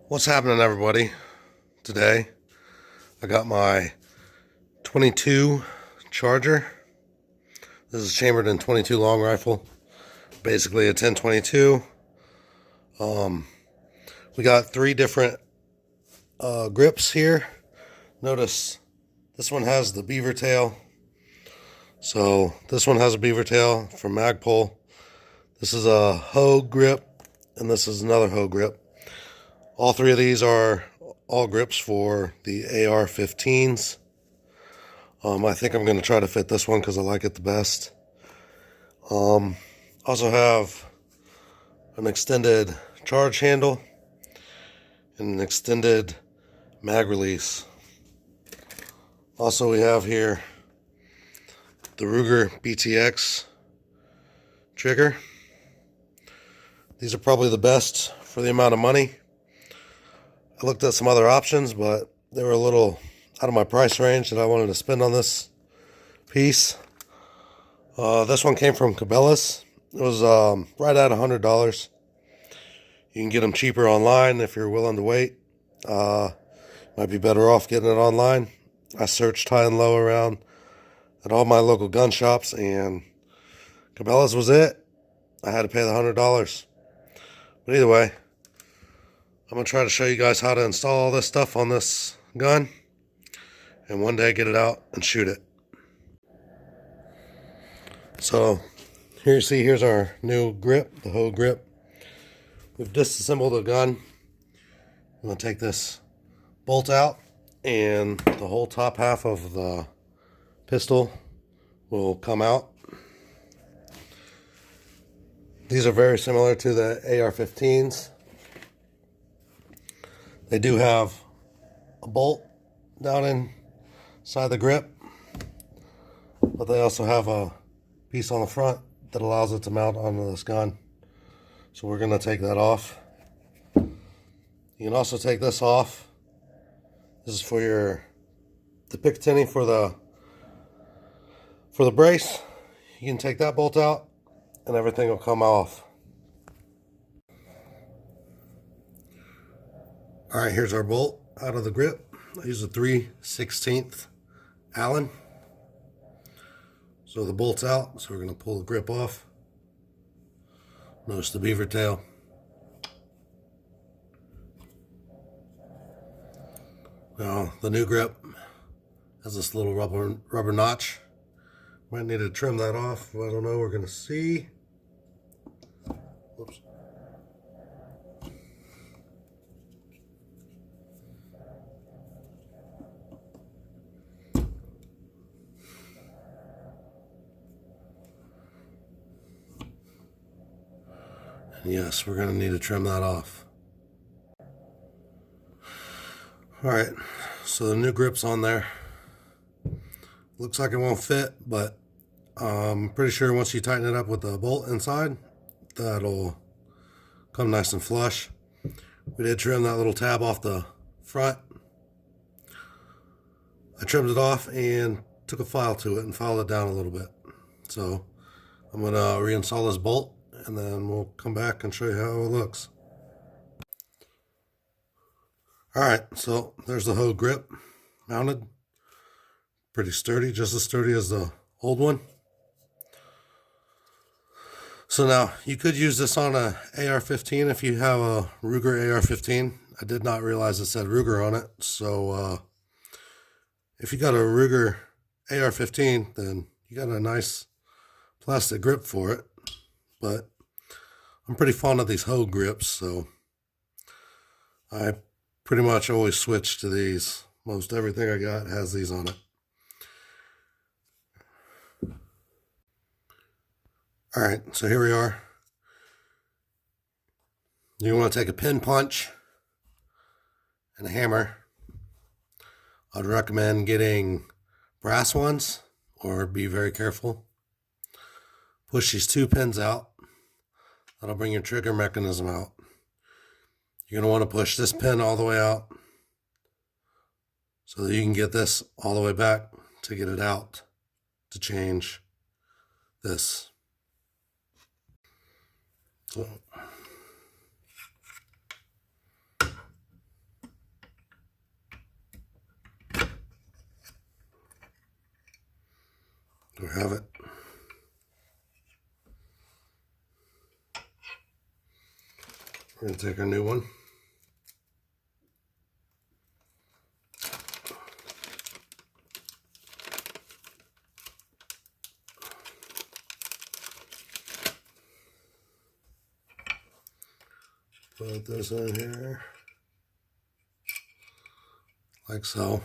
What's happening, everybody? Today I got my 22 Charger. This is chambered in 22 long rifle, basically a 10-22. We got three different grips here. Notice this one has the beaver tail. So this one has a beaver tail from Magpul. This is a Hogue grip, and this is another Hogue grip. All three of these are all grips for the AR-15s. I think I'm going to try to fit this one because I like it the best. Also have an extended charge handle and an extended mag release. Also, we have here the Ruger BTX trigger. These are probably the best for the amount of money. I looked at some other options, but they were a little out of my price range that I wanted to spend on this piece. This one came from Cabela's. It was right at $100. You can get them cheaper online if you're willing to wait. Might be better off getting it online. I searched high and low around at all my local gun shops, and Cabela's was it. I had to pay the $100. But either way, I'm going to try to show you guys how to install all this stuff on this gun, and one day get it out and shoot it. So here you see, here's our new grip, the Hogue grip. We've disassembled the gun. I'm going to take this bolt out, and the whole top half of the pistol will come out. These are very similar to the AR-15s. They do have a bolt down inside the grip, but they also have a piece on the front that allows it to mount onto this gun. So we're going to take that off. You can also take this off. This is for the Picatinny for the brace. You can take that bolt out and everything will come off. Alright, here's our bolt out of the grip. I use a 3/16 Allen. So the bolt's out, so we're going to pull the grip off. Notice the beaver tail. Now, the new grip has this little rubber notch. Might need to trim that off. I don't know, we're going to see. Whoops. Yes, we're going to need to trim that off. Alright, so the new grip's on there. Looks like it won't fit, but I'm pretty sure once you tighten it up with the bolt inside, that'll come nice and flush. We did trim that little tab off the front. I trimmed it off and took a file to it and filed it down a little bit. So I'm going to reinstall this bolt, and then we'll come back and show you how it looks. Alright, so there's the Hogue grip mounted. Pretty sturdy, just as sturdy as the old one. So now, you could use this on a AR-15 if you have a Ruger AR-15. I did not realize it said Ruger on it, so if you got a Ruger AR-15, then you got a nice plastic grip for it. But I'm pretty fond of these Hogue grips, so I pretty much always switch to these. Most everything I got has these on it. Alright, so here we are. You want to take a pin punch and a hammer. I'd recommend getting brass ones, or be very careful. Push these two pins out. That'll bring your trigger mechanism out. You're going to want to push this pin all the way out so that you can get this all the way back to get it out to change this. So There we have it. We're going to take our new one. Put this in here, like so.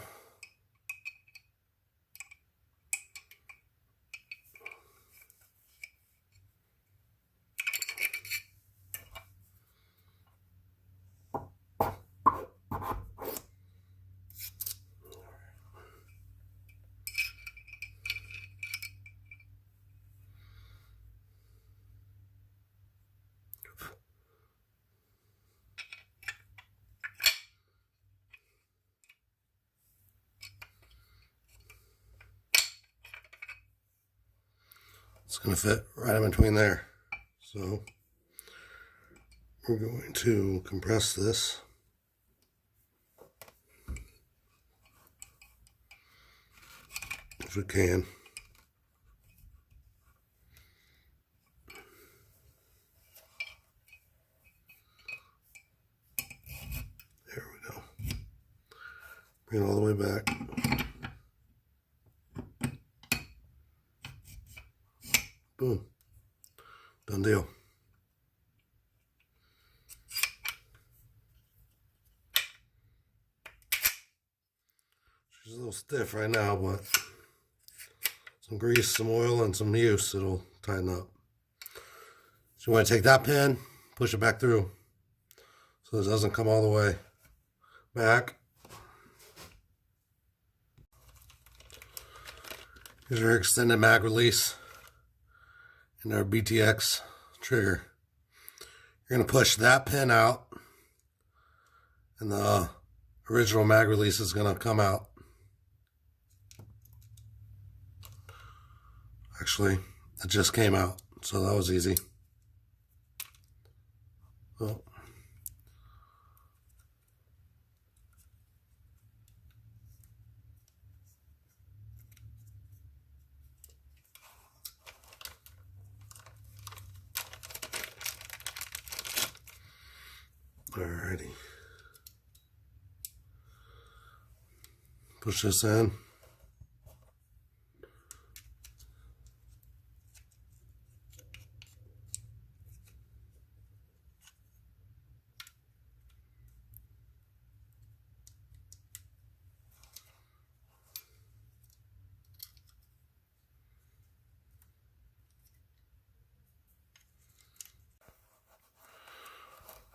It's going to fit right in between there. So we're going to compress this. If we can. There we go. Bring it all the way back. Boom. Done deal. She's a little stiff right now, but some grease, some oil, and some use, it'll tighten up. So you want to take that pin, push it back through so it doesn't come all the way back. Here's our extended mag release and our BTX trigger. You're going to push that pin out and the original mag release is going to come out. Actually, it just came out, so that was easy. Oh. Alrighty. Push this in.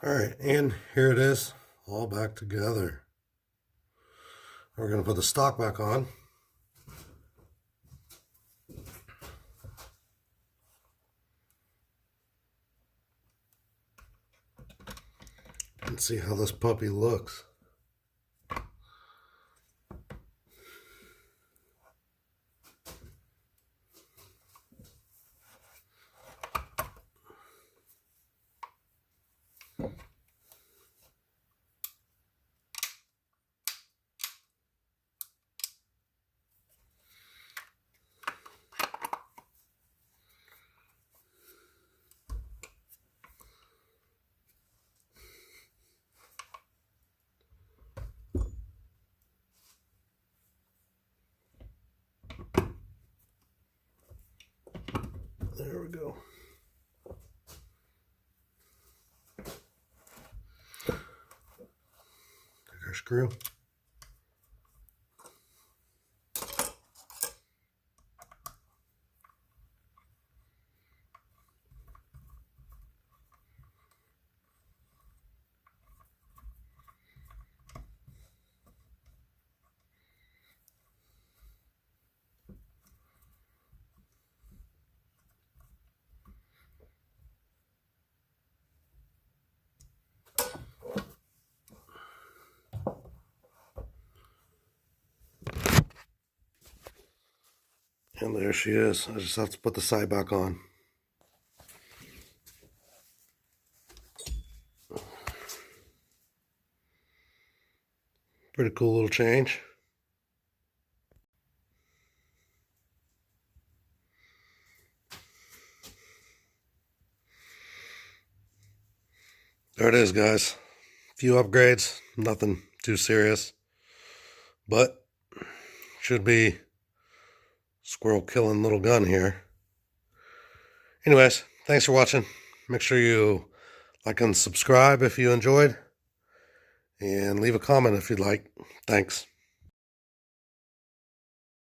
Alright, and here it is, all back together. We're going to put the stock back on. And see how this puppy looks. There we go. Take our screw. And there she is. I just have to put the side back on. Pretty cool little change. there it is, guys. Few upgrades, nothing too serious, but should be squirrel killing little gun here. Anyways, thanks for watching. Make sure you like and subscribe if you enjoyed, and leave a comment if you'd like. Thanks.